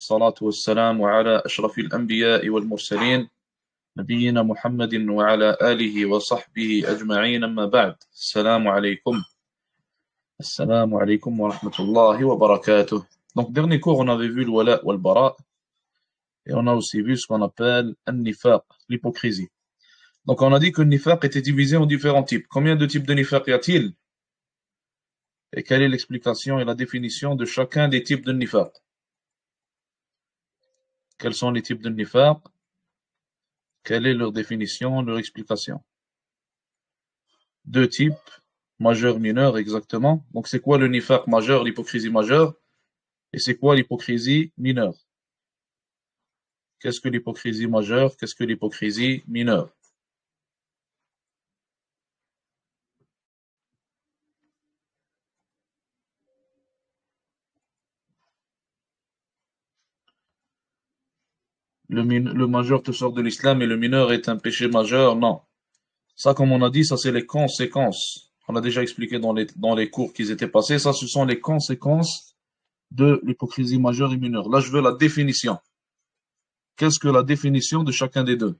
الصلاة والسلام على أشرف الأنبياء والمرسلين نبينا محمد وعلى آله وصحبه أجمعين أما بعد السلام عليكم wa rahmatullahi wa barakatuh. Donc dernier cours on avait vu le wala ou le bara et on a aussi vu ce qu'on appelle an-nifaq, l'hypocrisie. Donc on a dit que le nifaq était divisé en différents types. Combien de types de nifaq y a-t-il? Et quelle est l'explication et la définition de chacun des types de nifaq? Quels sont les types de nifaq? Quelle est leur définition, leur explication? Deux types, majeur, mineur, exactement. Donc c'est quoi le nifaq majeur, l'hypocrisie majeure? Et c'est quoi l'hypocrisie mineure? Qu'est-ce que l'hypocrisie majeure? Qu'est-ce que l'hypocrisie mineure? Le majeur te sort de l'islam et le mineur est un péché majeur? Non. Ça, comme on a dit, ça c'est les conséquences. On a déjà expliqué dans les cours qui étaient passés. Ça, ce sont les conséquences de l'hypocrisie majeure et mineure. Là, je veux la définition. Qu'est-ce que la définition de chacun des deux?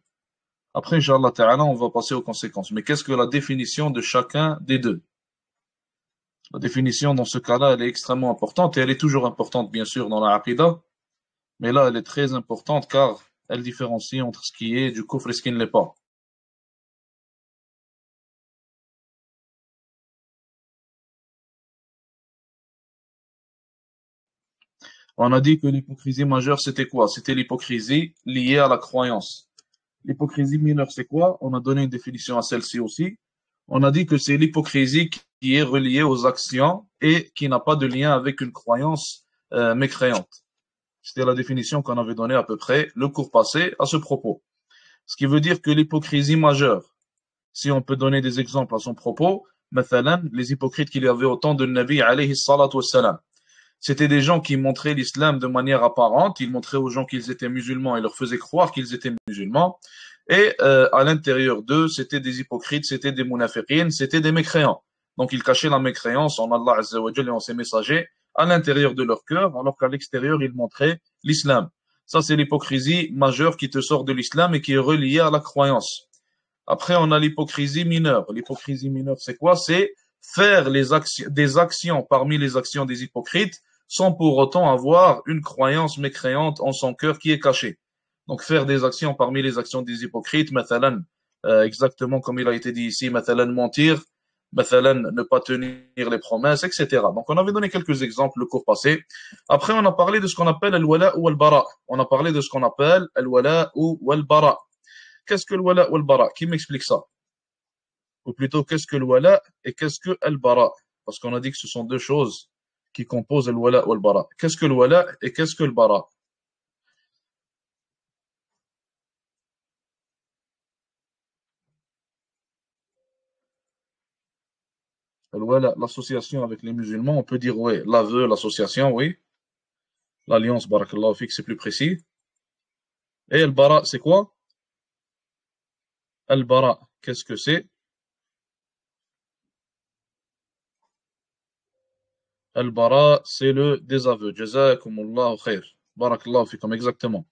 Après, Inch'Allah Ta'ala, on va passer aux conséquences. Mais qu'est-ce que la définition de chacun des deux? La définition, dans ce cas-là, elle est extrêmement importante et elle est toujours importante, bien sûr, dans la Aqidah. Mais là, elle est très importante car elle différencie entre ce qui est du kufr et ce qui ne l'est pas. On a dit que l'hypocrisie majeure, c'était quoi? C'était l'hypocrisie liée à la croyance. L'hypocrisie mineure, c'est quoi? On a donné une définition à celle-ci aussi. On a dit que c'est l'hypocrisie qui est reliée aux actions et qui n'a pas de lien avec une croyance mécréante. C'était la définition qu'on avait donnée à peu près le cours passé à ce propos. Ce qui veut dire que l'hypocrisie majeure, si on peut donner des exemples à son propos, مثلا, les hypocrites qu'il y avait au temps de Nabi alayhi salatu wassalam. C'était des gens qui montraient l'islam de manière apparente, ils montraient aux gens qu'ils étaient musulmans et leur faisaient croire qu'ils étaient musulmans. Et à l'intérieur d'eux, c'était des hypocrites, c'était des munafiqines, c'était des mécréants. Donc ils cachaient la mécréance en Allah Azza wa Jalla et en ses messagers à l'intérieur de leur cœur, alors qu'à l'extérieur, ils montraient l'islam. Ça, c'est l'hypocrisie majeure qui te sort de l'islam et qui est reliée à la croyance. Après, on a l'hypocrisie mineure. L'hypocrisie mineure, c'est quoi? C'est faire des actions parmi les actions des hypocrites sans pour autant avoir une croyance mécréante en son cœur qui est cachée. Donc, faire des actions parmi les actions des hypocrites, mathalan, exactement comme il a été dit ici, mathalan, mentir, mathalan, ne pas tenir les promesses, etc. Donc, on avait donné quelques exemples le cours passé. Après, on a parlé de ce qu'on appelle al-wala ou al-bara. On a parlé de ce qu'on appelle al-wala ou al-bara. Qu'est-ce que le wala ou le bara? Qui m'explique ça? Ou plutôt, qu'est-ce que le wala et qu'est-ce que le bara? Parce qu'on a dit que ce sont deux choses qui composent le wala ou le bara. Qu'est-ce que le wala et qu'est-ce que le bara? Le wala, l'association avec les musulmans, on peut dire oui, l'aveu, l'association, oui. L'alliance, barakallahu fik, c'est plus précis. Et le bara, c'est quoi? Le bara, qu'est-ce que c'est? Le bara, c'est le désaveu. Jazakumullahu khair. Barakallahu fikum, exactement.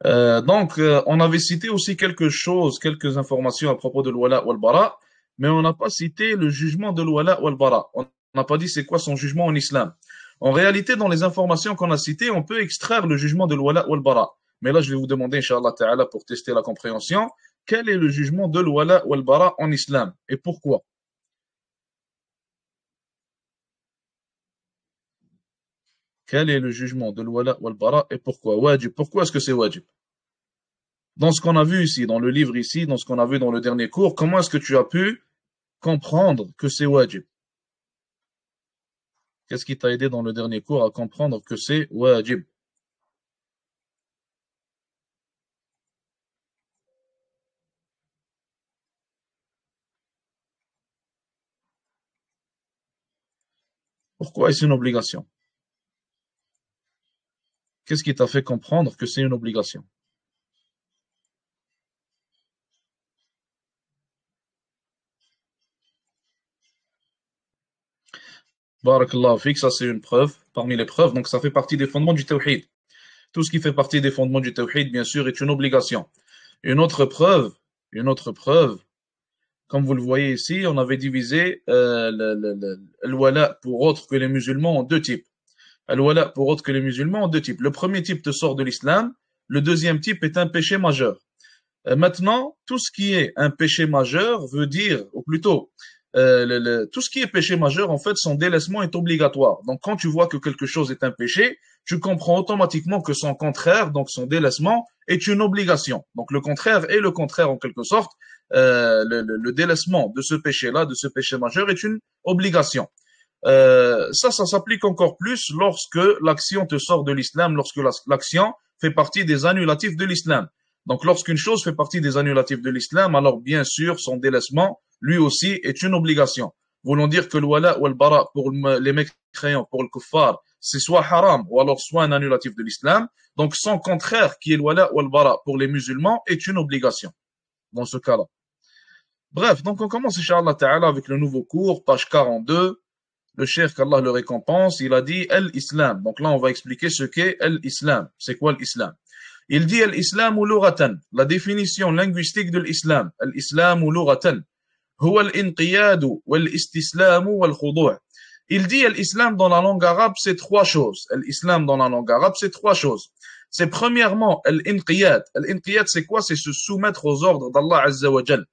On avait cité aussi quelque chose, quelques informations à propos de l'wala ou al-bara, mais on n'a pas cité le jugement de l'wala ou al-bara. On n'a pas dit c'est quoi son jugement en islam. En réalité, dans les informations qu'on a citées, on peut extraire le jugement de l'wala ou al-bara. Mais là, je vais vous demander, Inch'Allah Ta'ala, pour tester la compréhension, quel est le jugement de l'wala ou al-bara en islam et pourquoi? Quel est le jugement de l'wala ou al-bara et pourquoi? Wajib. Pourquoi est-ce que c'est wajib? Dans ce qu'on a vu ici, dans le livre ici, dans ce qu'on a vu dans le dernier cours, comment est-ce que tu as pu comprendre que c'est wajib? Qu'est-ce qui t'a aidé dans le dernier cours à comprendre que c'est wajib? Pourquoi est-ce une obligation? Qu'est-ce qui t'a fait comprendre que c'est une obligation? Barakallahu fik, ça c'est une preuve, parmi les preuves, donc ça fait partie des fondements du tawhid. Tout ce qui fait partie des fondements du tawhid, bien sûr, est une obligation. Une autre preuve, comme vous le voyez ici, on avait divisé le wala pour autres que les musulmans en deux types. Le wala pour autres que les musulmans en deux types. Le premier type te sort de l'islam, le deuxième type est un péché majeur. Maintenant, tout ce qui est un péché majeur veut dire, ou plutôt, tout ce qui est péché majeur, en fait, son délaissement est obligatoire. Donc, quand tu vois que quelque chose est un péché, tu comprends automatiquement que son contraire, donc son délaissement, est une obligation. Donc, le contraire est le contraire en quelque sorte. Le délaissement de ce péché-là, de ce péché majeur, est une obligation. Ça s'applique encore plus lorsque l'action te sort de l'islam, lorsque l'action fait partie des annulatifs de l'islam. Donc, lorsqu'une chose fait partie des annulatifs de l'islam, alors bien sûr, son délaissement, lui aussi, est une obligation. Voulons dire que le wala ou le bara pour les mécréants, pour le kuffar, c'est soit haram ou alors soit un annulatif de l'islam. Donc, son contraire, qui est le wala ou le bara pour les musulmans, est une obligation dans ce cas-là. Bref, donc on commence, Inch'Allah Ta'ala, avec le nouveau cours, page 42. Le cheikh, qu'Allah le récompense, il a dit l'islam. Donc là, on va expliquer ce qu'est l'islam. C'est quoi l'islam? Il dit l'islam ou lughatan. La définition linguistique de l'islam. L'islam ou lughatan. Huwa al-inqiyad wal-istislam wal-khudu'. Il dit l'islam dans la langue arabe, c'est trois choses. L'islam dans la langue arabe, c'est trois choses. C'est premièrement l'inqiyad. L'inqiyad, c'est quoi? C'est se soumettre aux ordres d'Allah Azza wa Jal.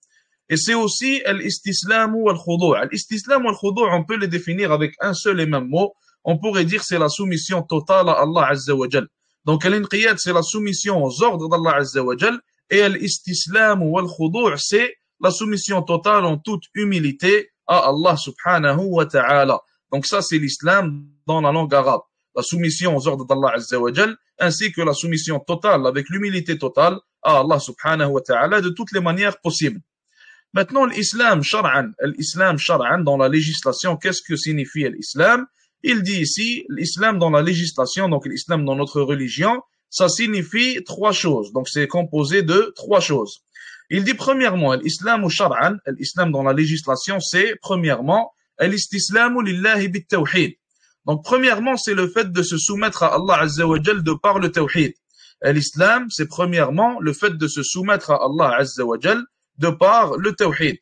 Et c'est aussi l'istislam ou al-khudu'. L'istislam ou al-khudu', on peut les définir avec un seul et même mot. On pourrait dire c'est la soumission totale à Allah Azza wa Jal. Donc l'inqiyad, c'est la soumission aux ordres d'Allah Azza wa Jal. Et l'istislam ou al-khudu', c'est la soumission totale en toute humilité à Allah subhanahu wa ta'ala. Donc ça, c'est l'islam dans la langue arabe. La soumission aux ordres d'Allah Azza wa Jal, ainsi que la soumission totale avec l'humilité totale à Allah subhanahu wa ta'ala de toutes les manières possibles. Maintenant, l'islam shar'an, dans la législation, qu'est-ce que signifie l'islam? Il dit ici, l'islam dans la législation, donc l'islam dans notre religion, ça signifie trois choses. Donc c'est composé de trois choses. Il dit premièrement, l'islam ou shar'an, l'islam dans la législation, c'est premièrement, l'istislamu lillahi bit tawhid. Donc premièrement, c'est le fait de se soumettre à Allah Azza wa Jal de par le tawhid. L'islam, c'est premièrement le fait de se soumettre à Allah Azza wa Jal de par le tawhid.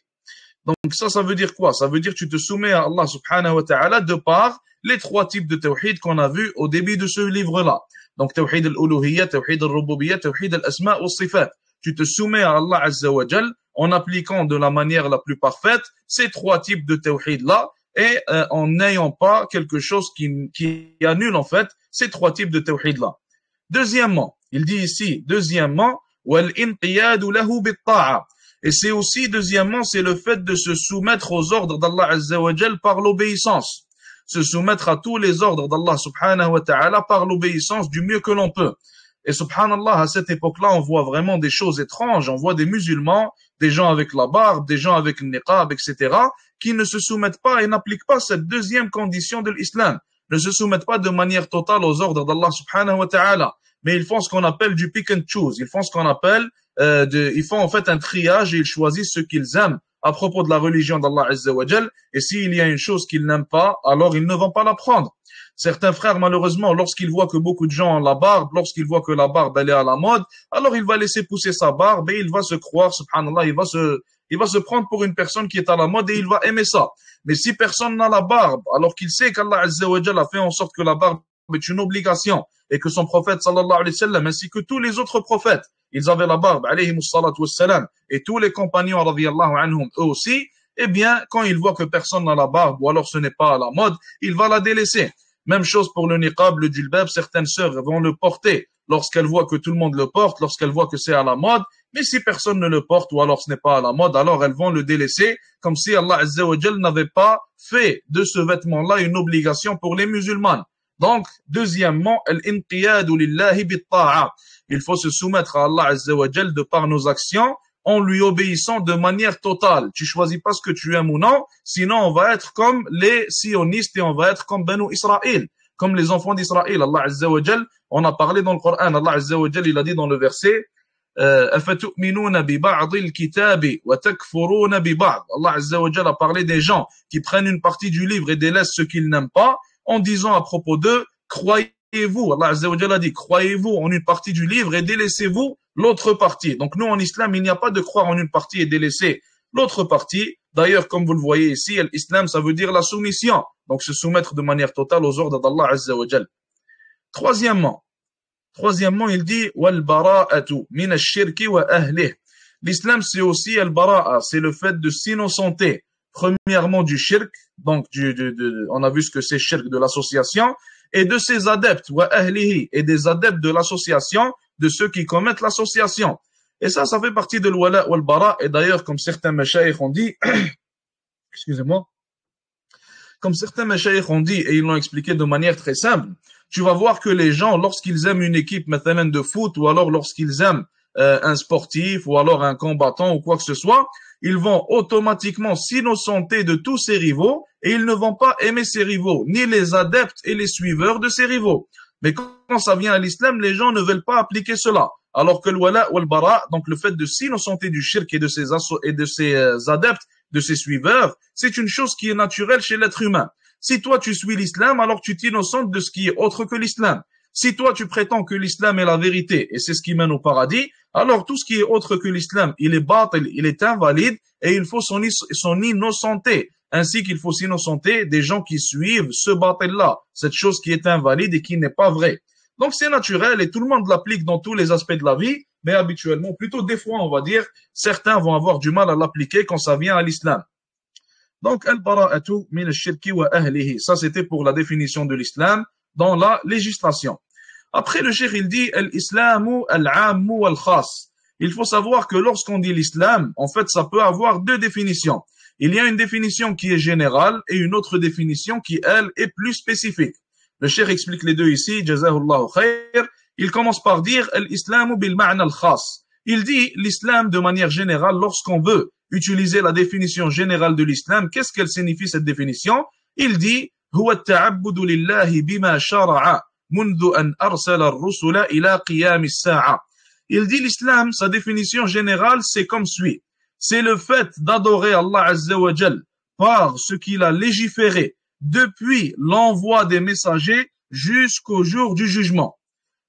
Donc ça veut dire quoi? Ça veut dire que tu te soumets à Allah subhanahu wa ta'ala de par les trois types de tawhid qu'on a vus au début de ce livre-là. Donc tawhid al-uluhiyya, tawhid al-rububiyya, tawhid al-asma' wa sifat. Tu te soumets à Allah Azza wa Jal en appliquant de la manière la plus parfaite ces trois types de tawhid-là et en n'ayant pas quelque chose qui annule en fait ces trois types de tawhid-là. Deuxièmement, il dit ici, wal-inqiyadu lahu bit-ta'a. Et c'est aussi, deuxièmement, c'est le fait de se soumettre aux ordres d'Allah Azza wa Jal par l'obéissance. Se soumettre à tous les ordres d'Allah subhanahu wa ta'ala par l'obéissance du mieux que l'on peut. Et subhanallah, à cette époque-là, on voit vraiment des choses étranges. On voit des musulmans, des gens avec la barbe, des gens avec le niqab, etc., qui ne se soumettent pas et n'appliquent pas cette deuxième condition de l'islam. Ne se soumettent pas de manière totale aux ordres d'Allah subhanahu wa ta'ala. Mais ils font ce qu'on appelle du pick and choose. Ils font ce qu'on appelle ils font en fait un triage et ils choisissent ce qu'ils aiment à propos de la religion d'Allah Azza wa Jal. Et s'il y a une chose qu'ils n'aiment pas, alors ils ne vont pas la prendre. Certains frères, malheureusement, lorsqu'ils voient que beaucoup de gens ont la barbe, lorsqu'ils voient que la barbe elle est à la mode, alors il va laisser pousser sa barbe et il va se croire, subhanallah, il va se prendre pour une personne qui est à la mode et il va aimer ça. Mais si personne n'a la barbe, alors qu'il sait qu'Allah Azza wa Jal a fait en sorte que la barbe est une obligation et que son prophète sallallahu alayhi wa sallam ainsi que tous les autres prophètes ils avaient la barbe alayhimus salatu wassalam et tous les compagnons radiyallahu anhum eux aussi, eh bien quand il voit que personne n'a la barbe ou alors ce n'est pas à la mode, il va la délaisser. Même chose pour le niqab, le djilbab, certaines sœurs vont le porter lorsqu'elles voient que tout le monde le porte, lorsqu'elles voient que c'est à la mode, mais si personne ne le porte ou alors ce n'est pas à la mode, alors elles vont le délaisser comme si Allah Azza wa Jal n'avait pas fait de ce vêtement-là une obligation pour les musulmans. Donc, deuxièmement, al-inqiyadu lillahi bit-ta'a. Il faut se soumettre à Allah Azza wa Jal de par nos actions en lui obéissant de manière totale. Tu choisis pas ce que tu aimes ou non, sinon on va être comme les sionistes et on va être comme Banu Israël, comme les enfants d'Israël. Allah Azza wa Jal, on a parlé dans le Coran, Allah Azza wa Jal, il a dit dans le verset أفتؤمنون ببعض الكتاب وتكفرون ببعض. Allah Azza wa Jal a parlé des gens qui prennent une partie du livre et délaissent ce qu'ils n'aiment pas en disant à propos d'eux, croyez croyez-vous, Allah Azza wa Jalla dit, croyez-vous en une partie du livre et délaissez-vous l'autre partie. Donc nous, en islam, il n'y a pas de croire en une partie et délaisser l'autre partie. D'ailleurs, comme vous le voyez ici, l'islam, ça veut dire la soumission. Donc se soumettre de manière totale aux ordres d'Allah Azza wa Jalla. Troisièmement, il dit, wal-bara'atu min ash-shirki wa ahlih. L'islam, c'est aussi al-bara'a, c'est le fait de s'innocenter. Premièrement, du shirk, donc on a vu ce que c'est shirk de l'association, et de ses adeptes, wa ahlihi, et des adeptes de l'association, de ceux qui commettent l'association. Et ça fait partie de l'wala wal-bara, et d'ailleurs, comme certains mashayikh ont dit, excusez-moi, comme certains mashayikh ont dit, et ils l'ont expliqué de manière très simple, tu vas voir que les gens, lorsqu'ils aiment une équipe maintenant de foot, ou alors lorsqu'ils aiment un sportif, ou alors un combattant, ou quoi que ce soit, ils vont automatiquement s'innocenter de tous ses rivaux, et ils ne vont pas aimer ses rivaux, ni les adeptes et les suiveurs de ses rivaux. Mais quand ça vient à l'islam, les gens ne veulent pas appliquer cela. Alors que le wala ou le bara, donc le fait de s'innocenter du shirk et de ses adeptes, de ses suiveurs, c'est une chose qui est naturelle chez l'être humain. Si toi tu suis l'islam, alors tu t'innocentes de ce qui est autre que l'islam. Si toi tu prétends que l'islam est la vérité et c'est ce qui mène au paradis, alors tout ce qui est autre que l'islam, il est batil, il est invalide et il faut s'en innocenter. Ainsi qu'il faut s'innocenter des gens qui suivent ce batil-là, cette chose qui est invalide et qui n'est pas vraie. Donc c'est naturel et tout le monde l'applique dans tous les aspects de la vie, mais habituellement, plutôt des fois on va dire, certains vont avoir du mal à l'appliquer quand ça vient à l'islam. Donc, al-bara'atu min ash-shirki wa ahlihi. Ça, c'était pour la définition de l'islam dans la législation. Après, le cheikh, il dit, al-islamu al-ammu wal-khas. Il faut savoir que lorsqu'on dit l'islam, en fait, ça peut avoir deux définitions. Il y a une définition qui est générale et une autre définition qui, elle, est plus spécifique. Le cheikh explique les deux ici, jazahullahu khayr. Il commence par dire, al-islamu bil-ma'na al-khas. Il dit, l'islam de manière générale, lorsqu'on veut utiliser la définition générale de l'islam, qu'est-ce qu'elle signifie cette définition? Il dit هو التعبد لله بما شرع منذ أن أرسل الرسل إلى قيام الساعة. Il dit l'islam, sa définition générale, c'est comme suit. C'est le fait d'adorer Allah Azza wa Jal par ce qu'il a légiféré depuis l'envoi des messagers jusqu'au jour du jugement.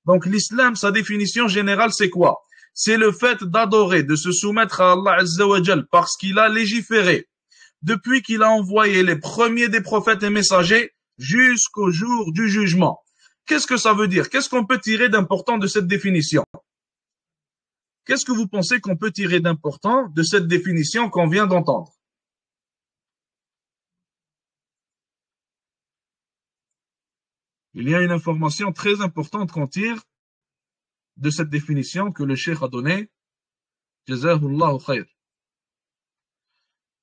Donc l'islam, sa définition générale, c'est quoi? C'est le fait d'adorer, de se soumettre à Allah Azza wa Jal parce qu'il a légiféré depuis qu'il a envoyé les premiers des prophètes et messagers jusqu'au jour du jugement. Qu'est-ce que ça veut dire? Qu'est-ce qu'on peut tirer d'important de cette définition? Qu'est-ce que vous pensez qu'on peut tirer d'important de cette définition qu'on vient d'entendre? Il y a une information très importante qu'on tire de cette définition que le cheikh a donnée, jazahullahu khayr.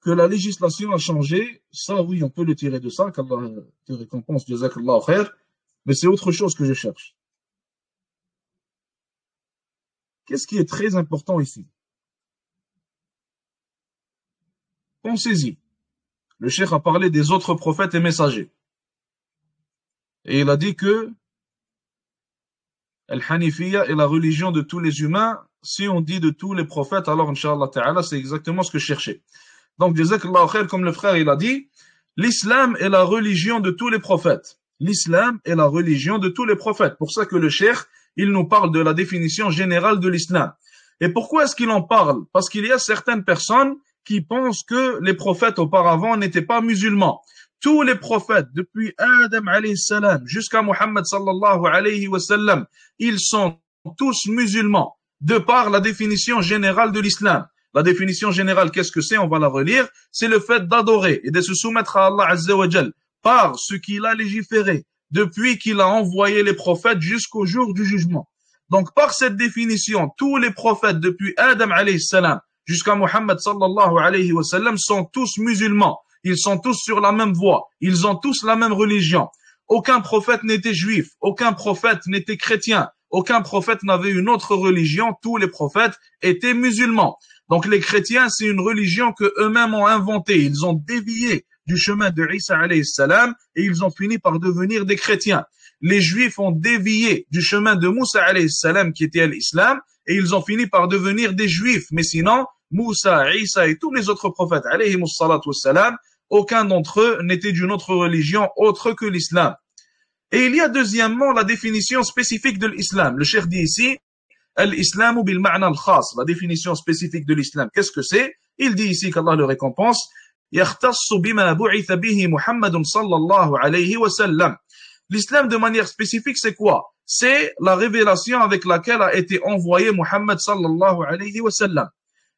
Que la législation a changé, ça oui, on peut le tirer de ça, qu'Allah te récompense, jazakallahu khayr, mais c'est autre chose que je cherche. Qu'est-ce qui est très important ici? Pensez-y. Le cheikh a parlé des autres prophètes et messagers. Et il a dit que Al-Hanifiyya est la religion de tous les humains. Si on dit de tous les prophètes, alors Inch'Allah Ta'ala, c'est exactement ce que je cherchais. Donc, jazakallahu khair, comme le frère il a dit, l'islam est la religion de tous les prophètes. L'islam est la religion de tous les prophètes. Pour ça que le cheikh, il nous parle de la définition générale de l'islam. Et pourquoi est-ce qu'il en parle? Parce qu'il y a certaines personnes qui pensent que les prophètes auparavant n'étaient pas musulmans. Tous les prophètes, depuis Adam alayhi salam jusqu'à Muhammad sallallahu alayhi wa sallam, ils sont tous musulmans, de par la définition générale de l'islam. La définition générale, qu'est-ce que c'est? On va la relire. C'est le fait d'adorer et de se soumettre à Allah Azza wa Jal par ce qu'il a légiféré depuis qu'il a envoyé les prophètes jusqu'au jour du jugement. Donc, par cette définition, tous les prophètes depuis Adam alayhi salam jusqu'à Muhammad sallallahu alayhi wa sallam sont tous musulmans. Ils sont tous sur la même voie. Ils ont tous la même religion. Aucun prophète n'était juif. Aucun prophète n'était chrétien. Aucun prophète n'avait une autre religion. Tous les prophètes étaient musulmans. Donc les chrétiens, c'est une religion que eux-mêmes ont inventée. Ils ont dévié du chemin de Isa alayhi salam et ils ont fini par devenir des chrétiens. Les juifs ont dévié du chemin de Moussa alayhi salam qui était l'islam et ils ont fini par devenir des juifs. Mais sinon, Moussa, Isa et tous les autres prophètes alayhimus salatu wassalam, aucun d'entre eux n'était d'une autre religion autre que l'islam. Et il y a deuxièmement la définition spécifique de l'islam. Le cheikh dit ici, al-islamu bil ma'na al-khas, la définition spécifique de l'islam. Qu'est-ce que c'est? Il dit ici qu'Allah le récompense, يختص بما بعث به محمد صلى الله عليه وسلم. L'islam de manière spécifique, c'est quoi? C'est la révélation avec laquelle a été envoyé Muhammad sallallahu alayhi wa sallam.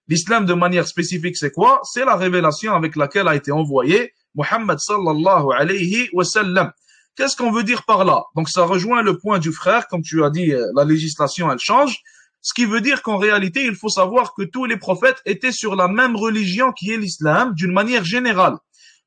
L'islam de manière spécifique, c'est quoi? C'est la révélation avec laquelle a été envoyé Muhammad sallallahu alayhi wa sallam. Qu'est-ce qu'on veut dire par là? Donc ça rejoint le point du frère, comme tu as dit, la législation elle change. Ce qui veut dire qu'en réalité, il faut savoir que tous les prophètes étaient sur la même religion qui est l'islam d'une manière générale.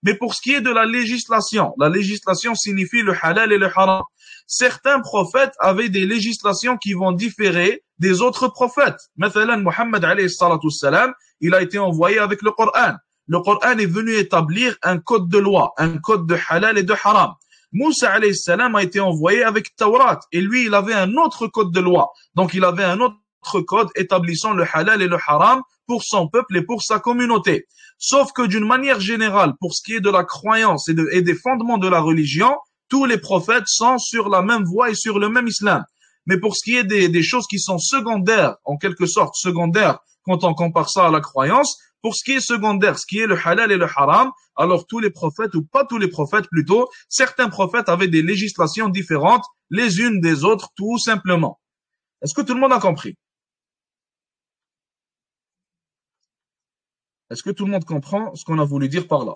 Mais pour ce qui est de la législation signifie le halal et le haram. Certains prophètes avaient des législations qui vont différer des autres prophètes. Mathalan, Muhammad alayhi salatu salam, il a été envoyé avec le Coran. Le Coran est venu établir un code de loi, un code de halal et de haram. Moussa alayhi salam a été envoyé avec Tawrat et lui, il avait un autre code de loi. Donc, il avait un autre code établissant le halal et le haram pour son peuple et pour sa communauté. Sauf que d'une manière générale, pour ce qui est de la croyance et des fondements de la religion, tous les prophètes sont sur la même voie et sur le même islam. Mais pour ce qui est des choses qui sont secondaires, en quelque sorte secondaires, quand on compare ça à la croyance, pour ce qui est secondaire, ce qui est le halal et le haram, alors tous les prophètes, ou pas tous les prophètes plutôt, certains prophètes avaient des législations différentes les unes des autres, tout simplement. Est-ce que tout le monde a compris? Est-ce que tout le monde comprend ce qu'on a voulu dire par là?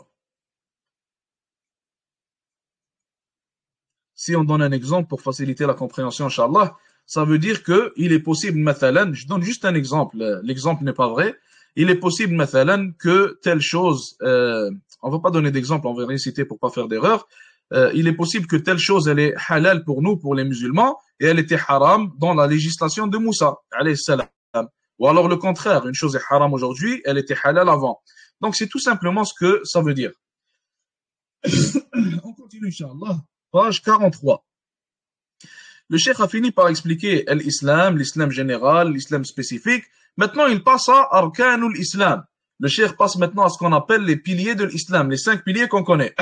Si on donne un exemple pour faciliter la compréhension, Inch'Allah, ça veut dire que il est possible, mathalan, je donne juste un exemple, l'exemple n'est pas vrai, il est possible, mathalan, que telle chose, on va pas donner d'exemple, on va réciter pour pas faire d'erreur, il est possible que telle chose, elle est halal pour nous, pour les musulmans, et elle était haram dans la législation de Moussa, alayhi salam. Ou alors le contraire, une chose est haram aujourd'hui, elle était halal avant. Donc c'est tout simplement ce que ça veut dire. On continue, Inch'Allah. Page 43. Le cheikh a fini par expliquer l'islam, l'islam général, l'islam spécifique. Maintenant, il passe à arkanul islam. Le cheikh passe maintenant à ce qu'on appelle les piliers de l'islam, les 5 piliers qu'on connaît.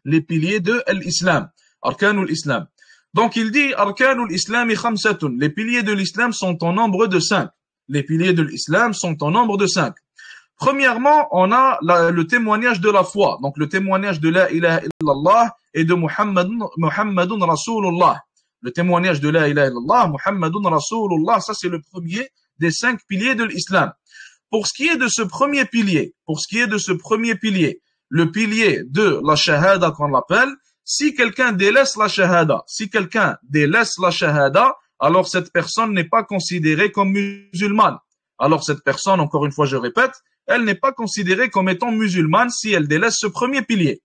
Les piliers de l'islam, arkanul islam. Donc il dit arkanul islami khamsatun. Les piliers de l'islam sont en nombre de 5. Les piliers de l'islam sont en nombre de 5. Premièrement, on a le témoignage de la foi. Donc le témoignage de la ilaha illallah et de Muhammadun Rasulullah. Le témoignage de la ilaha illallah, Muhammadun Rasulullah, ça c'est le premier des 5 piliers de l'islam. Pour ce qui est de ce premier pilier, le pilier de la shahada qu'on l'appelle, si quelqu'un délaisse la shahada, alors cette personne n'est pas considérée comme musulmane. Alors cette personne, encore une fois je répète, elle n'est pas considérée comme étant musulmane si elle délaisse ce premier pilier.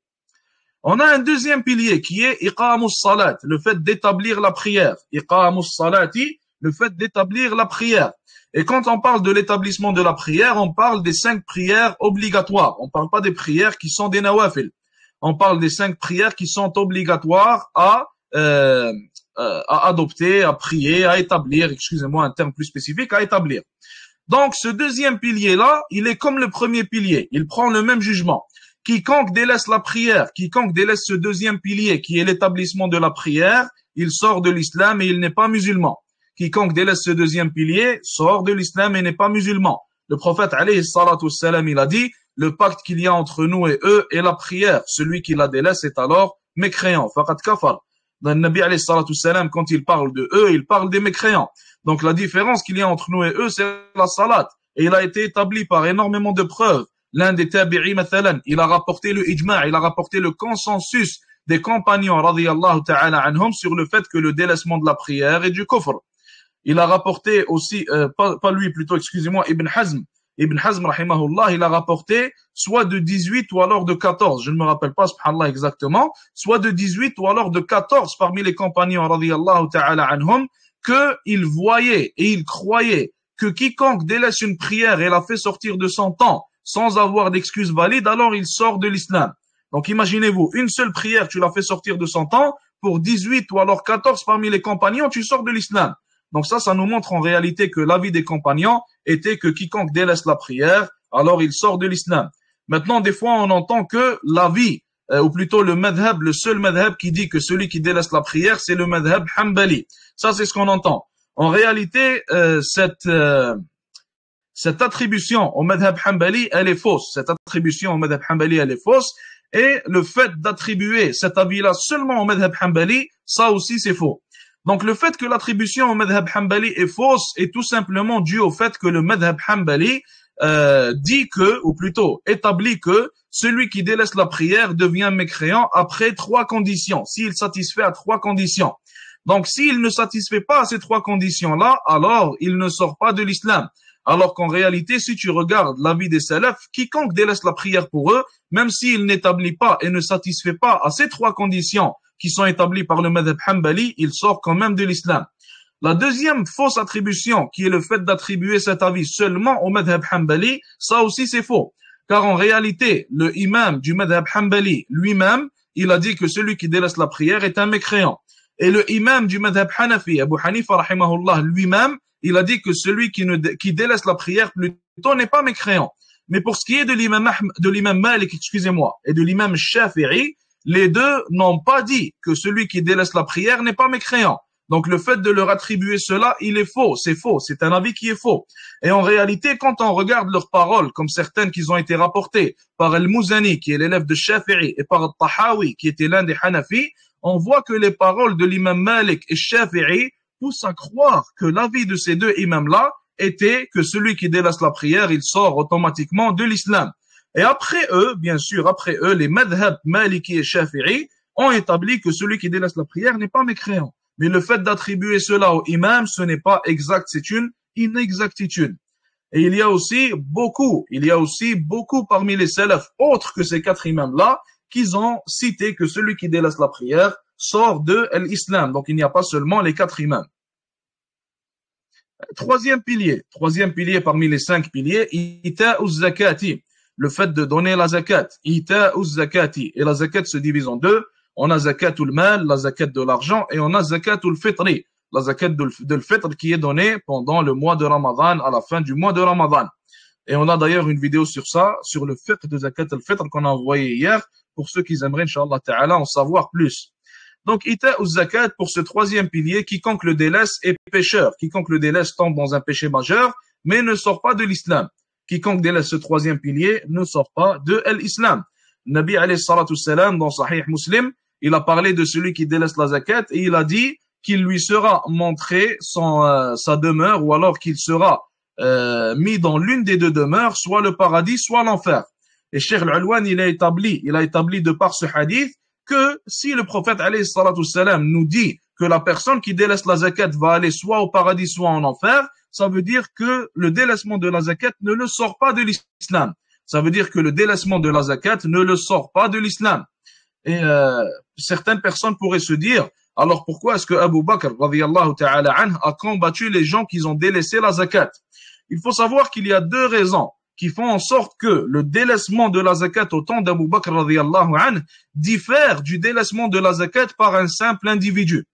On a un deuxième pilier qui est iqamus salat, le fait d'établir la prière. Iqamus salati, le fait d'établir la prière. Et quand on parle de l'établissement de la prière, on parle des 5 prières obligatoires. On ne parle pas des prières qui sont des nawafil. On parle des 5 prières qui sont obligatoires à adopter, à prier, à établir, excusez-moi un terme plus spécifique, à établir. Donc ce deuxième pilier-là, il est comme le premier pilier, il prend le même jugement. Quiconque délaisse la prière, quiconque délaisse ce deuxième pilier qui est l'établissement de la prière, il sort de l'islam et il n'est pas musulman. Quiconque délaisse ce deuxième pilier sort de l'islam et n'est pas musulman. Le prophète alayhi salatu salam, il a dit, le pacte qu'il y a entre nous et eux est la prière. Celui qui la délaisse est alors mécréant. Faqad kafar. Le Nabi alayhi salatu salam, quand il parle de eux, il parle des mécréants. Donc la différence qu'il y a entre nous et eux, c'est la salat. Et il a été établi par énormément de preuves. L'un des tabi'i, mathalan, il a rapporté le ijma', il a rapporté le consensus des compagnons, radiyallahu ta'ala anhum, sur le fait que le délaissement de la prière est du kufr. Il a rapporté aussi, pas lui plutôt, excusez-moi, Ibn Hazm. Ibn Hazm, rahimahullah, il a rapporté soit de 18 ou alors de 14, je ne me rappelle pas, subhanallah, exactement, soit de 18 ou alors de 14 parmi les compagnons, radiyallahu ta'ala anhum, qu'ils voyaient et ils croyaient que quiconque délaisse une prière et la fait sortir de son temps sans avoir d'excuse valide, alors il sort de l'islam. Donc imaginez-vous, une seule prière, tu la fais sortir de son temps, pour 18 ou alors 14 parmi les compagnons, tu sors de l'islam. Donc ça nous montre en réalité que l'avis des compagnons était que quiconque délaisse la prière, alors il sort de l'islam. Maintenant, des fois, on entend que l'avis ou plutôt le madhab, le seul madhab qui dit que celui qui délaisse la prière, c'est le madhab hanbali. Ça, c'est ce qu'on entend. En réalité, cette attribution au madhab hanbali, elle est fausse. Cette attribution au madhab hanbali, elle est fausse. Et le fait d'attribuer cet avis-là seulement au madhab hanbali, ça aussi, c'est faux. Donc, le fait que l'attribution au madhab hanbali est fausse est tout simplement dû au fait que le madhab hanbali dit que, ou plutôt établit que, celui qui délaisse la prière devient mécréant après 3 conditions, s'il satisfait à 3 conditions. Donc, s'il ne satisfait pas à ces 3 conditions-là, alors il ne sort pas de l'islam. Alors qu'en réalité, si tu regardes l'avis des salafs, quiconque délaisse la prière pour eux, même s'il n'établit pas et ne satisfait pas à ces 3 conditions qui sont établies par le madhab hanbali, il sort quand même de l'islam. La deuxième fausse attribution, qui est le fait d'attribuer cet avis seulement au madhab hanbali, ça aussi c'est faux. Car en réalité, le imam du madhab hanbali lui-même, il a dit que celui qui délaisse la prière est un mécréant. Et le imam du madhab hanafi, Abu Hanifa rahimahullah, lui-même, il a dit que celui qui délaisse la prière plutôt n'est pas mécréant. Mais pour ce qui est de l'imam Malik, et de l'imam Shafi'i, les deux n'ont pas dit que celui qui délaisse la prière n'est pas mécréant. Donc le fait de leur attribuer cela, il est faux, c'est un avis qui est faux. Et en réalité, quand on regarde leurs paroles, comme certaines qui ont été rapportées par Al-Muzani, qui est l'élève de Shafi'i, et par Al-Tahawi, qui était l'un des Hanafi, on voit que les paroles de l'imam Malik et Shafi'i poussent à croire que l'avis de ces deux imams-là était que celui qui délaisse la prière, il sort automatiquement de l'islam. Et après eux, bien sûr, les madhab Maliki et Shafi'i ont établi que celui qui délaisse la prière n'est pas mécréant. Mais le fait d'attribuer cela au imam, ce n'est pas exact, c'est une inexactitude. Et il y a aussi beaucoup parmi les salafs, autres que ces 4 imams-là, qui ont cité que celui qui délaisse la prière sort de l'islam. Donc il n'y a pas seulement les 4 imams. Troisième pilier parmi les 5 piliers, ita'uz zakati, le fait de donner la zakat, ita'uz zakati. Et la zakat se divise en 2. On a zakatul mal, la zakat de l'argent, et on a zakatul fitri, la zakat de l'fitr qui est donnée pendant le mois de Ramadan, à la fin du mois de Ramadan. Et on a d'ailleurs une vidéo sur ça, sur le fiqh de zakat al-fitr qu'on a envoyé hier, pour ceux qui aimeraient, Inch'Allah Ta'ala, en savoir plus. Donc, ita'uz zakat, pour ce 3e pilier, quiconque le délaisse est pécheur. Quiconque le délaisse tombe dans un péché majeur, mais ne sort pas de l'islam. Quiconque délaisse ce 3e pilier ne sort pas de l'islam. Nabi alayhi salatu salam, dans Sahih Muslim, il a parlé de celui qui délaisse la zakat et il a dit qu'il lui sera montré sa demeure, ou alors qu'il sera mis dans l'une des 2 demeures, soit le paradis, soit l'enfer. Et Cheikh Al-Alwan, il a établi de par ce hadith que si le prophète alayhi salatu salam nous dit que la personne qui délaisse la zakat va aller soit au paradis, soit en enfer, ça veut dire que le délaissement de la zakat ne le sort pas de l'islam. Ça veut dire que le délaissement de la zakat ne le sort pas de l'islam. Et certaines personnes pourraient se dire, alors pourquoi est-ce que Abu Bakr radiyallahu ta'ala anhu a combattu les gens qui ont délaissé la zakat? Il faut savoir qu'il y a 2 raisons qui font en sorte que le délaissement de la zakat au temps d'Abu Bakr radiyallahu anhu diffère du délaissement de la zakat par un simple individu.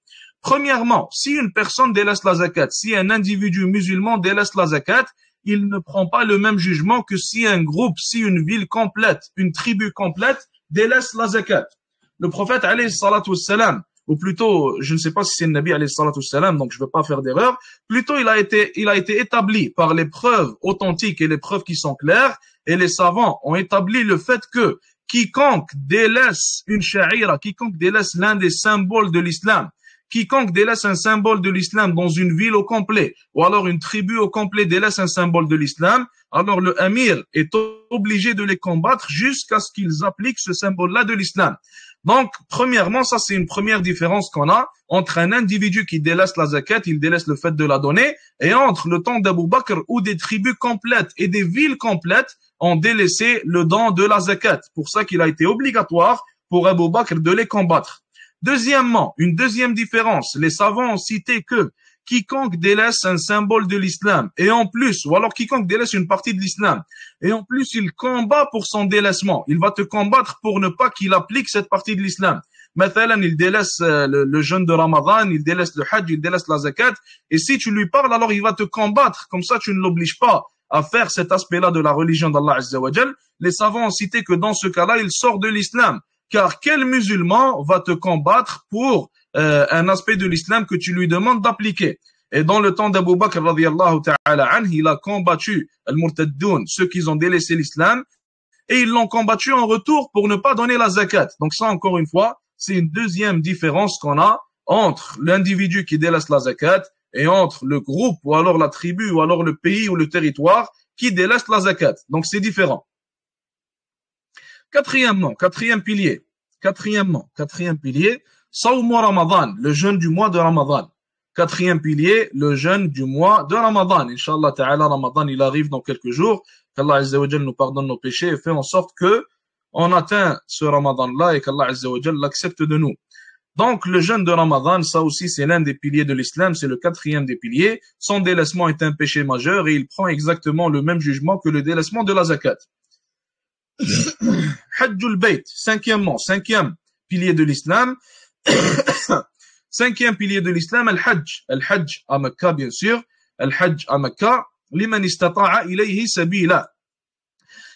Premièrement, si une personne délaisse la zakat, si un individu musulman délaisse la zakat, il ne prend pas le même jugement que si un groupe, si une ville complète, une tribu complète délaisse la zakat. Le prophète alayhi salatu wassalam, ou plutôt, je ne sais pas si c'est le Nabi alayhi salatu wassalam, donc je ne veux pas faire d'erreur, plutôt il a été établi par les preuves authentiques et les preuves qui sont claires, et les savants ont établi le fait que quiconque délaisse une sha'ira, quiconque délaisse l'un des symboles de l'islam, quiconque délaisse un symbole de l'islam dans une ville au complet, ou alors une tribu au complet délaisse un symbole de l'islam, alors le amir est obligé de les combattre jusqu'à ce qu'ils appliquent ce symbole-là de l'islam. Donc, premièrement, ça c'est une première différence qu'on a entre un individu qui délaisse la zakat, il délaisse le fait de la donner, et entre le temps d'Abu Bakr où des tribus complètes et des villes complètes ont délaissé le don de la zakat. Pour ça qu'il a été obligatoire pour Abu Bakr de les combattre. Deuxièmement, une deuxième différence, les savants ont cité que quiconque délaisse un symbole de l'islam, et en plus, ou alors quiconque délaisse une partie de l'islam, et en plus il combat pour son délaissement, il va te combattre pour ne pas qu'il applique cette partie de l'islam. Mathalan, il délaisse le jeûne de Ramadan, il délaisse le hajj, il délaisse la zakat, et si tu lui parles, alors il va te combattre, comme ça tu ne l'obliges pas à faire cet aspect-là de la religion d'Allah Azza wa Jal. Les savants ont cité que dans ce cas-là, il sort de l'islam. car quel musulman va te combattre pour un aspect de l'islam que tu lui demandes d'appliquer? Et dans le temps d'Abu Bakr radiyallahu ta'ala anhu, il a combattu al-murtaddoun, ceux qui ont délaissé l'islam, et ils l'ont combattu en retour pour ne pas donner la zakat. Donc ça, encore une fois, c'est une deuxième différence qu'on a entre l'individu qui délaisse la zakat et entre le groupe ou alors la tribu ou alors le pays ou le territoire qui délaisse la zakat. Donc c'est différent. Quatrièmement, quatrième pilier, Sawm Ramadan, le jeûne du mois de Ramadan. Quatrième pilier, le jeûne du mois de Ramadan. Inch'Allah ta'ala, Ramadan, il arrive dans quelques jours. Qu'Allah Azza wa Jal nous pardonne nos péchés et fait en sorte que on atteint ce Ramadan-là et qu'Allah Azza wa Jal l'accepte de nous. Donc, le jeûne de Ramadan, ça aussi, c'est l'un des piliers de l'islam, c'est le quatrième des piliers. Son délaissement est un péché majeur et il prend exactement le même jugement que le délaissement de la zakat. Hajjul Bayt, cinquième pilier de l'islam. Cinquième pilier de l'islam, al-Hajj à Mecca, bien sûr. Al-Hajj à Mecca, liman istata'a ilayhi sabila.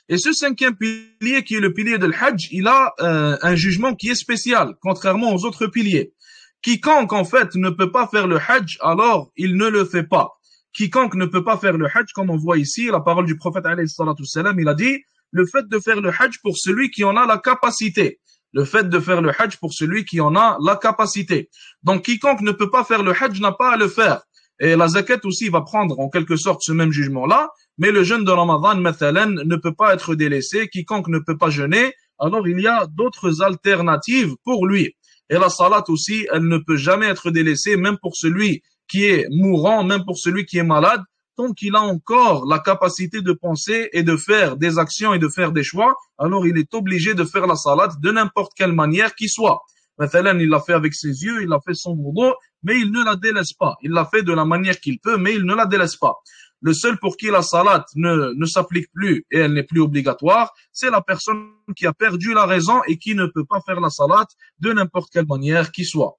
Et ce cinquième pilier, qui est le pilier de l'Hajj, il a un jugement qui est spécial, contrairement aux autres piliers. Quiconque, en fait, ne peut pas faire le Hajj, alors il ne le fait pas. Quiconque ne peut pas faire le Hajj, comme on voit ici, la parole du prophète, alayhi salatu wassalam, il a dit, le fait de faire le Hajj pour celui qui en a la capacité. Le fait de faire le Hajj pour celui qui en a la capacité. Donc, quiconque ne peut pas faire le Hajj n'a pas à le faire. Et la zakat aussi va prendre en quelque sorte ce même jugement-là, mais le jeûne de Ramadan, mathalan, ne peut pas être délaissé. Quiconque ne peut pas jeûner, alors il y a d'autres alternatives pour lui. Et la salat aussi, elle ne peut jamais être délaissée, même pour celui qui est mourant, même pour celui qui est malade, tant qu'il a encore la capacité de penser et de faire des actions et de faire des choix, alors il est obligé de faire la salat de n'importe quelle manière qu'il soit. Mathalan, il l'a fait avec ses yeux, il l'a fait son wudu, mais il ne la délaisse pas. Il l'a fait de la manière qu'il peut, mais il ne la délaisse pas. Le seul pour qui la salat ne s'applique plus et elle n'est plus obligatoire, c'est la personne qui a perdu la raison et qui ne peut pas faire la salat de n'importe quelle manière qu'il soit.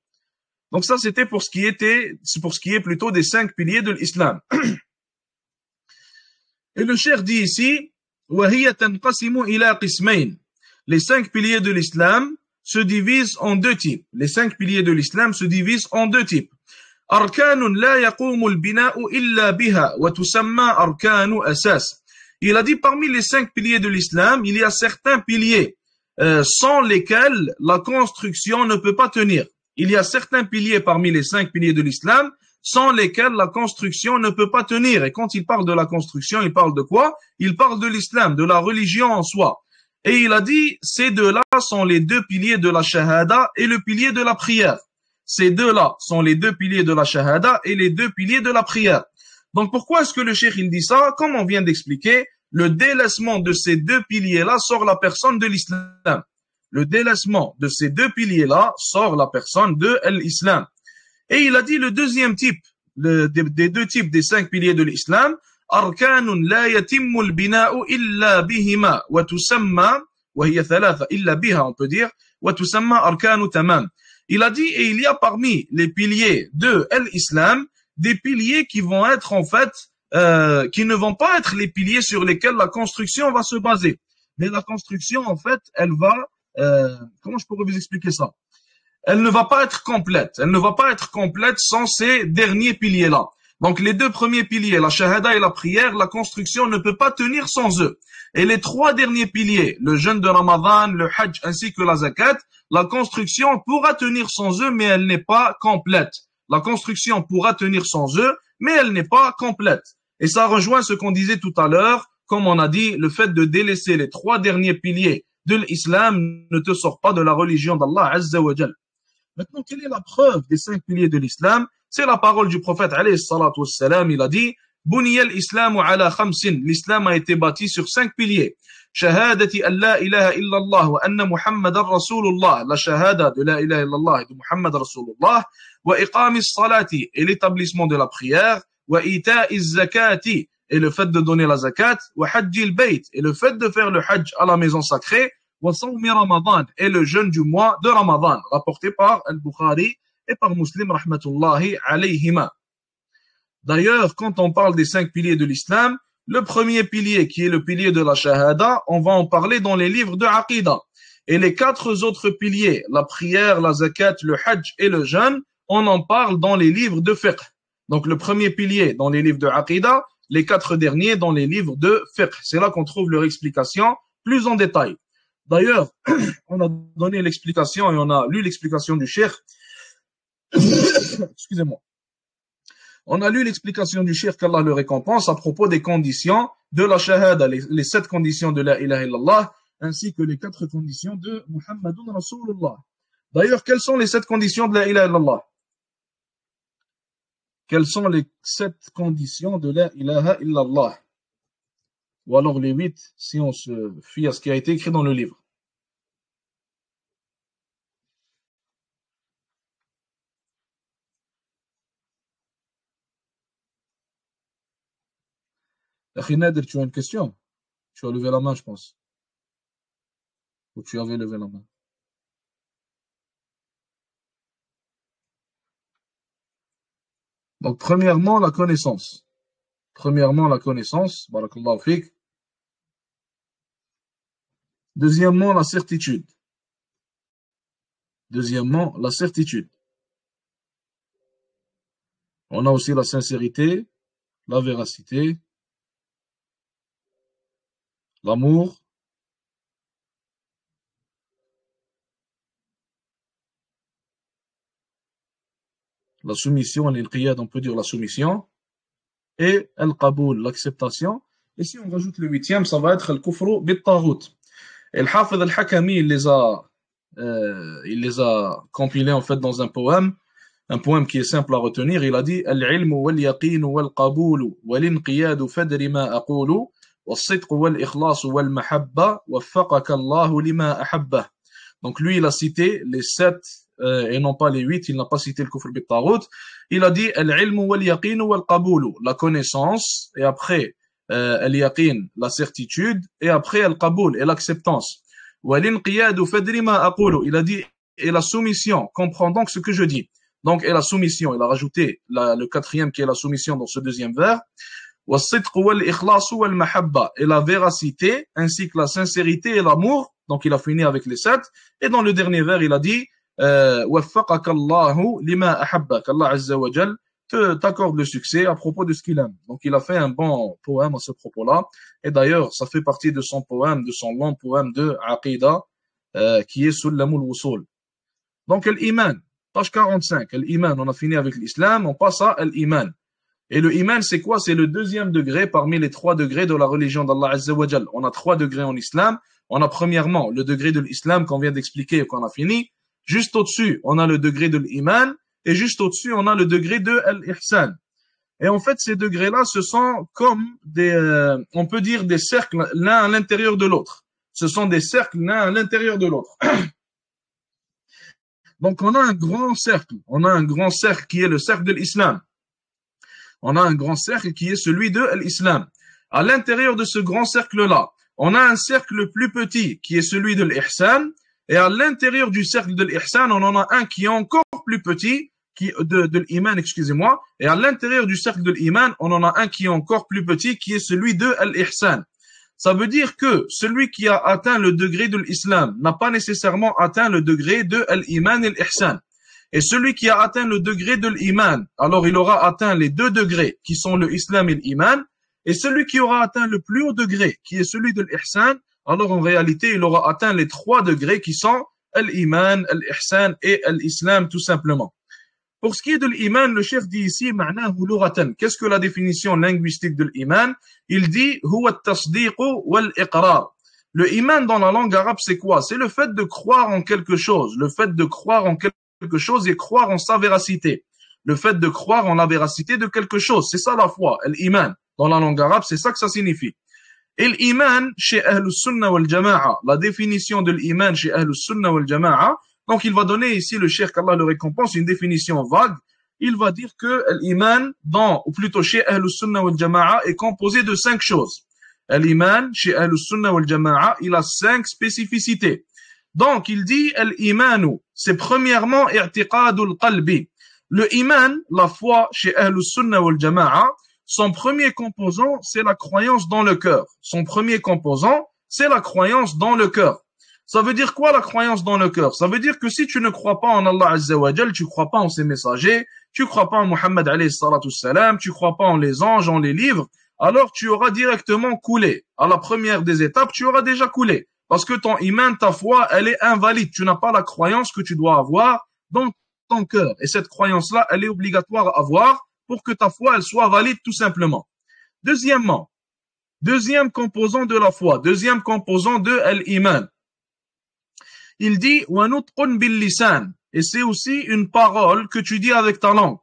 Donc ça, c'est pour ce qui est plutôt des 5 piliers de l'islam. Et le cheikh dit ici, وَهِيَ تَنْقَسِمُ إِلَى قِسْمَيْنِ. Les 5 piliers de l'islam se divisent en 2 types. Les 5 piliers de l'islam se divisent en 2 types. أركان لا يقوم البناء إلا بها وتسمى أركان أساس. Il a dit parmi les 5 piliers de l'islam, il y a certains piliers sans lesquels la construction ne peut pas tenir. Il y a certains piliers parmi les 5 piliers de l'islam sans lesquels la construction ne peut pas tenir. Et quand il parle de la construction, il parle de quoi? Il parle de l'islam, de la religion en soi. Et il a dit, ces deux-là sont les 2 piliers de la shahada et le pilier de la prière. Ces deux-là sont les 2 piliers de la shahada et les 2 piliers de la prière. Donc pourquoi est-ce que le cheikh il dit ça? Comme on vient d'expliquer, le délaissement de ces 2 piliers-là sort la personne de l'islam. Le délaissement de ces 2 piliers-là sort la personne de l'islam. Et il a dit le deuxième type, des 2 types des 5 piliers de l'islam, أركان لا يتم البناء إلا بهما وتسمى وهي 3 إلا بها on peut dire وتسمى أركان تمام. Il a dit, et il y a parmi les piliers de l'islam des piliers qui vont être en fait, qui ne vont pas être les piliers sur lesquels la construction va se baser. Mais la construction en fait, elle va, comment je pourrais vous expliquer ça? Elle ne va pas être complète. Elle ne va pas être complète sans ces derniers piliers-là. Donc les 2 premiers piliers, la shahada et la prière, la construction ne peut pas tenir sans eux. Et les 3 derniers piliers, le jeûne de Ramadan, le hajj ainsi que la zakat, la construction pourra tenir sans eux, mais elle n'est pas complète. La construction pourra tenir sans eux, mais elle n'est pas complète. Et ça rejoint ce qu'on disait tout à l'heure, comme on a dit, le fait de délaisser les 3 derniers piliers de l'islam ne te sort pas de la religion d'Allah Azza wa Jal. Maintenant, quelle est la preuve des 5 piliers de l'islam? C'est la parole du prophète alayhi salatu wassalam. Il a dit, Buniya al-islamu ala khamsin. L'islam a été bâti sur 5 piliers. Shahadati an la ilaha illallah wa anna Muhammadan Rasulullah. La shahada de la ilaha illallah et de Muhammad Rasulullah. Wa iqamis salati et l'établissement de la prière. Wa ita'iz zakati et le fait de donner la zakat. Wa hajjil bayt et le fait de faire le hajj à la maison sacrée. Wa sawmi Ramadan et le jeûne du mois de Ramadan, rapporté par Al-Bukhari et par Muslim rahmatullahi alayhima. D'ailleurs, quand on parle des 5 piliers de l'islam, le premier pilier qui est le pilier de la shahada, on va en parler dans les livres de Aqidah. Et les 4 autres piliers, la prière, la zakat, le hajj et le jeûne, on en parle dans les livres de fiqh. Donc le premier pilier dans les livres de aqidah, les 4 derniers dans les livres de fiqh. C'est là qu'on trouve leur explication plus en détail. D'ailleurs, on a donné l'explication et on a lu l'explication du cheikh. Excusez-moi. On a lu l'explication du cheikh qu'Allah le récompense à propos des conditions de la shahada, les 7 conditions de la ilaha illallah, ainsi que les 4 conditions de Muhammadun Rasulullah. D'ailleurs, quelles sont les 7 conditions de la ilaha illallah? Quelles sont les 7 conditions de la ilaha illallah? Ou alors les 8, si on se fie à ce qui a été écrit dans le livre. Nader, tu as une question? Tu as levé la main, je pense. Ou tu avais levé la main? Donc, premièrement, la connaissance. Premièrement, la connaissance. Barakallahu fik. Deuxièmement, la certitude. Deuxièmement, la certitude. On a aussi la sincérité, la véracité, l'amour, la soumission, l'inqiyad, on peut dire la soumission, et al-qaboul, l'acceptation. Et si on rajoute le 8e, ça va être al-kufru bit-taghut. Et le Hafid al-Hakami, il les a compilés en fait dans un poème qui est simple à retenir. Il a dit al-ilmu wal-yaqin wal-qaboul wal-inqiyad fadri ma aqulu was-sidq wal-ikhlas wal-mahabba waffaqaka Allah lima ahabba. Donc lui, il a cité les 7 et non pas les 8, il n'a pas cité le kufr bit-taghut. Il a dit al-ilmu wal-yaqin wal-qaboul, la connaissance, et après al-yaqin, la certitude, et après al-qaboul, et l'acceptance. Wal-inqiyad fadri ma aqulu, il a dit et la soumission, comprends donc ce que je dis. Donc, et la soumission, il a rajouté le 4e qui est la soumission dans ce 2e vers. Was-sidq wal-ikhlas wal-mahabba, et la véracité, ainsi que la sincérité et l'amour. Donc, il a fini avec les 7. Et dans le dernier vers, il a dit waffaqaka Allahu lima ahabba, qu'Allah Azza wa Jal t'accorde le succès à propos de ce qu'il aime. Donc, il a fait un bon poème à ce propos-là. Et d'ailleurs, ça fait partie de son poème, de son long poème de Aqidah, qui est Sulamul Wusul. Donc, l'iman, page 45, l'iman, on a fini avec l'islam, on passe à l'iman. Et le iman, c'est quoi? C'est le 2e degré parmi les 3 degrés de la religion d'Allah Azza wa Jal. On a 3 degrés en islam. On a premièrement le degré de l'islam qu'on vient d'expliquer et qu'on a fini. Juste au-dessus, on a le degré de l'iman. Et juste au-dessus, on a le degré de l'ihsan. Et en fait, ces degrés-là, ce sont comme on peut dire des cercles l'un à l'intérieur de l'autre. Ce sont des cercles l'un à l'intérieur de l'autre. Donc, on a un grand cercle. On a un grand cercle qui est le cercle de l'islam. On a un grand cercle qui est celui de l'islam. À l'intérieur de ce grand cercle-là, on a un cercle plus petit qui est celui de l'ihsan. Et à l'intérieur du cercle de l'ihsan, on en a un qui est encore plus petit, de l'iman, excusez-moi. Et à l'intérieur du cercle de l'iman, on en a un qui est encore plus petit, qui est celui de l'ihsan. Ça veut dire que celui qui a atteint le degré de l'islam n'a pas nécessairement atteint le degré de l'iman et l'ihsan. Et celui qui a atteint le degré de l'iman, alors il aura atteint les 2 degrés qui sont le islam et l'iman. Et celui qui aura atteint le plus haut degré, qui est celui de l'ihsan, alors en réalité, il aura atteint les 3 degrés qui sont l'iman, l'ihsan et l'islam tout simplement. Pour ce qui est de l'iman, le chef dit ici, ma'nahu lughatan. Qu'est-ce que la définition linguistique de l'iman? Il dit, huwa at-tasdiq wal-iqrar. Le iman dans la langue arabe, c'est quoi? C'est le fait de croire en quelque chose. Le fait de croire en quelque chose et croire en sa véracité. Le fait de croire en la véracité de quelque chose. C'est ça la foi, l'iman. Dans la langue arabe, c'est ça que ça signifie. Et l'iman, chez Ahlus Sunnah wal Jama'a, la définition de l'iman chez Ahlus Sunnah wal Jama'a, donc il va donner ici, le cheikh qu'Allah le récompense, une définition vague. Il va dire que l'iman, ou plutôt chez Ahlus Sunnah wal Jama'a, est composé de 5 choses. L'iman, chez Ahlus Sunnah wal Jama'a, il a 5 spécificités. Donc il dit, l'imanu, c'est premièrement i'tiqadul qalbi. Le iman, la foi chez Ahlus Sunnah wal Jama'a, son premier composant, c'est la croyance dans le cœur. Son premier composant, c'est la croyance dans le cœur. Ça veut dire quoi la croyance dans le cœur? Ça veut dire que si tu ne crois pas en Allah Azza wa Jal, tu crois pas en ses messagers, tu crois pas en Muhammad alayhi salatu salam, tu crois pas en les anges, en les livres, alors tu auras directement coulé. À la première des étapes, tu auras déjà coulé. Parce que ton iman, ta foi, elle est invalide. Tu n'as pas la croyance que tu dois avoir dans ton cœur. Et cette croyance-là, elle est obligatoire à avoir pour que ta foi, elle soit valide tout simplement. Deuxièmement, deuxième composant de la foi, deuxième composant de l'iman. Il dit وَنُطْقٌ بِاللِّسَانِ. Et c'est aussi une parole que tu dis avec ta langue.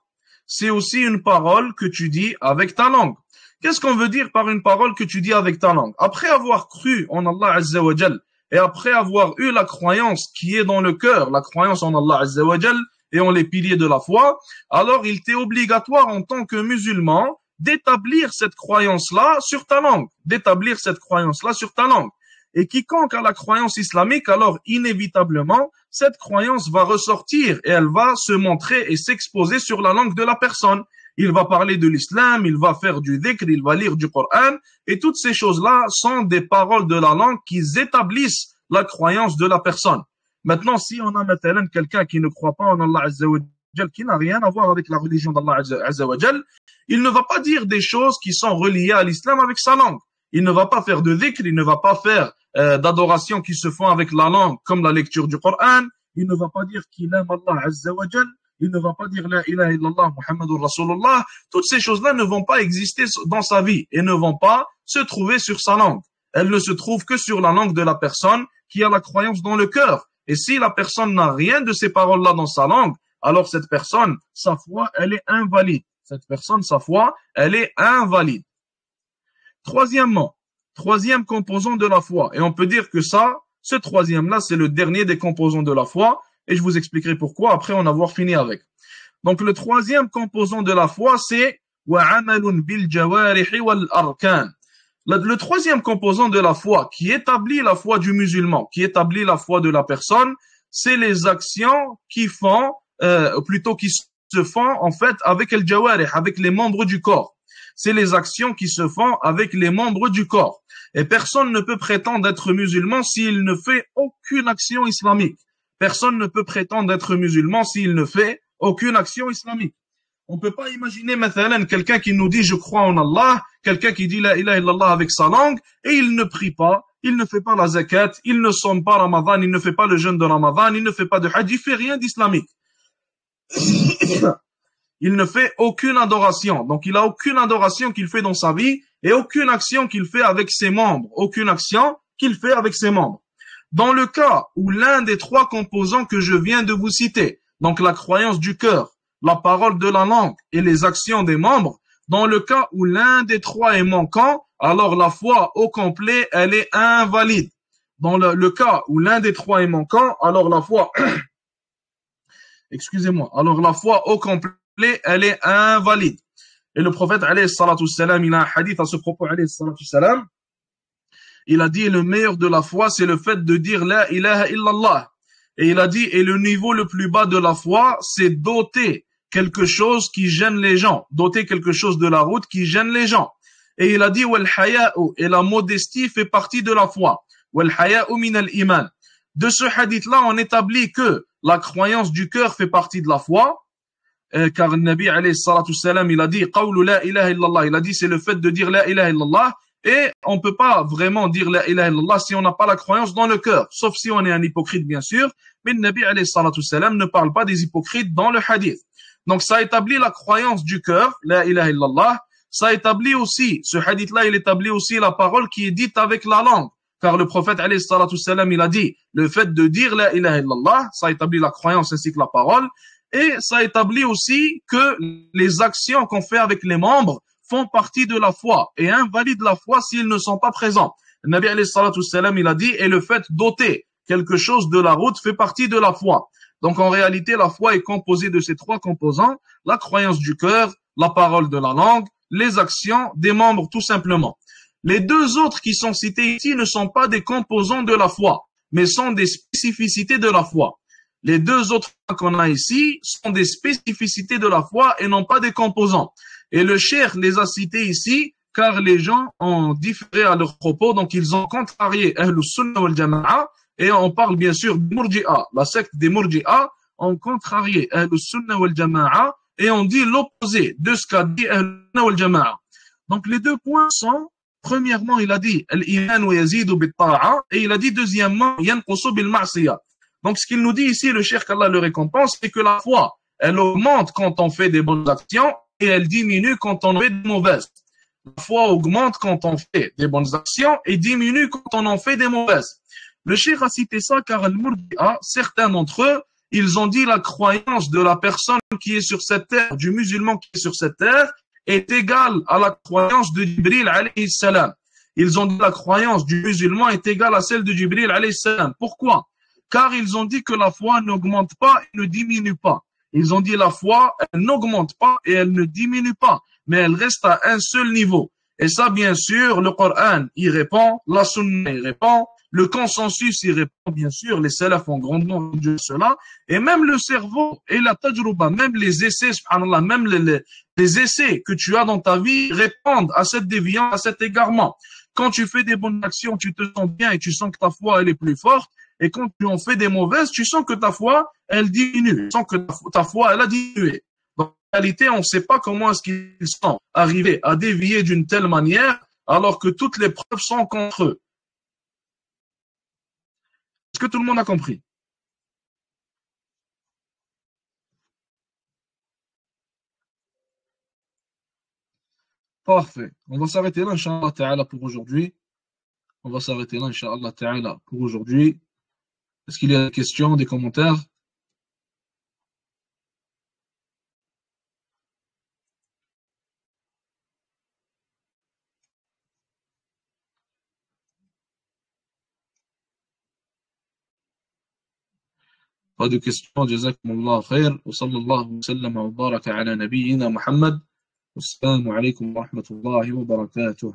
C'est aussi une parole que tu dis avec ta langue. Qu'est-ce qu'on veut dire par une parole que tu dis avec ta langue? Après avoir cru en Allah Azza wa Jal et après avoir eu la croyance qui est dans le cœur, la croyance en Allah Azza wa Jal et en les piliers de la foi, alors il t'est obligatoire en tant que musulman d'établir cette croyance-là sur ta langue, d'établir cette croyance-là sur ta langue. Et quiconque a la croyance islamique, alors inévitablement, cette croyance va ressortir et elle va se montrer et s'exposer sur la langue de la personne. Il va parler de l'islam, il va faire du dhikr, il va lire du Coran, et toutes ces choses-là sont des paroles de la langue qui établissent la croyance de la personne. Maintenant, si on a maintenant quelqu'un qui ne croit pas en Allah Azza wa Jal, qui n'a rien à voir avec la religion d'Allah Azza wa Jal, il ne va pas dire des choses qui sont reliées à l'islam avec sa langue. Il ne va pas faire de dhikr, il ne va pas faire d'adoration qui se font avec la langue, comme la lecture du Coran. Il ne va pas dire qu'il aime Allah Azza wa Jal. Il ne va pas dire la ilaha illallah Muhammadur Rasulullah. Toutes ces choses-là ne vont pas exister dans sa vie et ne vont pas se trouver sur sa langue. Elles ne se trouvent que sur la langue de la personne qui a la croyance dans le cœur. Et si la personne n'a rien de ces paroles-là dans sa langue, alors cette personne, sa foi, elle est invalide. Cette personne, sa foi, elle est invalide. Troisièmement, troisième composant de la foi. Et on peut dire que ça, ce troisième-là, c'est le dernier des composants de la foi. Et je vous expliquerai pourquoi après en avoir fini avec. Donc le troisième composant de la foi, c'est وَعَمَلٌ بِالْجَوَارِحِ وَالْأَرْكَانِ. Le troisième composant de la foi, qui établit la foi du musulman, qui établit la foi de la personne, c'est les actions qui font, qui se font en fait avec el jawarih, avec les membres du corps. C'est les actions qui se font avec les membres du corps. Et personne ne peut prétendre être musulman s'il ne fait aucune action islamique. Personne ne peut prétendre être musulman s'il ne fait aucune action islamique. On peut pas imaginer maintenant quelqu'un qui nous dit je crois en Allah, quelqu'un qui dit la ilaha illallah avec sa langue et il ne prie pas, il ne fait pas la zakat, il ne somme pas Ramadan, il ne fait pas le jeûne de Ramadan, il ne fait pas de hajj, il fait rien d'islamique. Il ne fait aucune adoration. Donc il a aucune adoration qu'il fait dans sa vie et aucune action qu'il fait avec ses membres, aucune action qu'il fait avec ses membres. Dans le cas où l'un des trois composants que je viens de vous citer, donc la croyance du cœur, la parole de la langue et les actions des membres, dans le cas où l'un des trois est manquant, alors la foi au complet, elle est invalide. Dans le cas où l'un des trois est manquant, alors la foi, alors la foi au complet, elle est invalide. Et le prophète, alayhi salatu salam, il a un hadith à ce propos, alayhi salatu salam. Il a dit, le meilleur de la foi, c'est le fait de dire la ilaha illallah. Et il a dit, et le niveau le plus bas de la foi, c'est doter quelque chose qui gêne les gens. Doter quelque chose de la route qui gêne les gens. Et il a dit, wal haya'u, et la modestie fait partie de la foi. Wal haya'u min al-iman. De ce hadith-là, on établit que la croyance du cœur fait partie de la foi. Car le Nabi, alayhi salatu salam, il a dit, qawlu la ilaha illallah. Il a dit, c'est le fait de dire la ilaha illallah. Et on peut pas vraiment dire la ilaha illallah si on n'a pas la croyance dans le cœur, sauf si on est un hypocrite bien sûr, mais le Nabi alayhi salatu salam ne parle pas des hypocrites dans le hadith. Donc ça établit la croyance du cœur, la ilaha illallah, ça établit aussi, ce hadith-là il établit aussi la parole qui est dite avec la langue, car le prophète alayhi salatu salam il a dit, le fait de dire la ilaha illallah, ça établit la croyance ainsi que la parole, et ça établit aussi que les actions qu'on fait avec les membres font partie de la foi et invalident la foi s'ils ne sont pas présents. Le Nabi alayhi salatu salam, il a dit, et le fait d'ôter quelque chose de la route fait partie de la foi. Donc en réalité, la foi est composée de ces trois composants, la croyance du cœur, la parole de la langue, les actions des membres tout simplement. Les deux autres qui sont cités ici ne sont pas des composants de la foi, mais sont des spécificités de la foi. Les deux autres qu'on a ici sont des spécificités de la foi et non pas des composants. Et le cheikh les a cités ici car les gens ont différé à leur propos, donc ils ont contrarié Ahlus Sunnah wal Jama'a Et on parle bien sûr des Murji'a, la secte des Murji'a, ont contrarié Ahl-Sunnah wal Jama'a et on dit l'opposé de ce qu'a dit Ahl-Sunnah wal Jama'a. Donc les deux points sont, premièrement, il a dit Al-Iman wa yazidu bit-ta'a et il a dit deuxièmement yanqusu bil-ma'siyah. Donc ce qu'il nous dit ici, le cheikh qu'Allah le récompense, c'est que la foi, elle augmente quand on fait des bonnes actions et elle diminue quand on fait des mauvaises. La foi augmente quand on fait des bonnes actions et diminue quand on en fait des mauvaises. Le cheikh a cité ça car Al-Murji'a, certains d'entre eux, ils ont dit la croyance de la personne qui est sur cette terre, du musulman qui est sur cette terre, est égale à la croyance de Jibril alayhi salam. Ils ont dit la croyance du musulman est égale à celle de Jibril alayhi salam. Pourquoi? Car ils ont dit que la foi n'augmente pas et ne diminue pas. Ils ont dit la foi, elle n'augmente pas et elle ne diminue pas, mais elle reste à un seul niveau. Et ça, bien sûr, le Coran y répond, la Sunna y répond, le consensus y répond, bien sûr, les salafs ont grandement rendu cela, et même le cerveau et la tajruba, même les essais, subhanallah, même les essais que tu as dans ta vie répondent à cette déviance, à cet égarement. Quand tu fais des bonnes actions, tu te sens bien et tu sens que ta foi, elle est plus forte. Et quand tu en fais des mauvaises, tu sens que ta foi, elle diminue. Tu sens que ta foi, elle a diminué. Donc, en réalité, on ne sait pas comment est-ce qu'ils sont arrivés à dévier d'une telle manière alors que toutes les preuves sont contre eux. Est-ce que tout le monde a compris? Parfait. On va s'arrêter là, Inch'Allah Ta'ala, pour aujourd'hui. On va s'arrêter là, Inch'Allah Ta'ala, pour aujourd'hui. Est-ce qu'il y a des questions, des commentaires? Pas de questions. Jazakumullah khair. Wa sallallahu wa sallam wa baraka ala nabiyyina Muhammad. Wassalamu alaikum wa rahmatullahi wa barakatuh.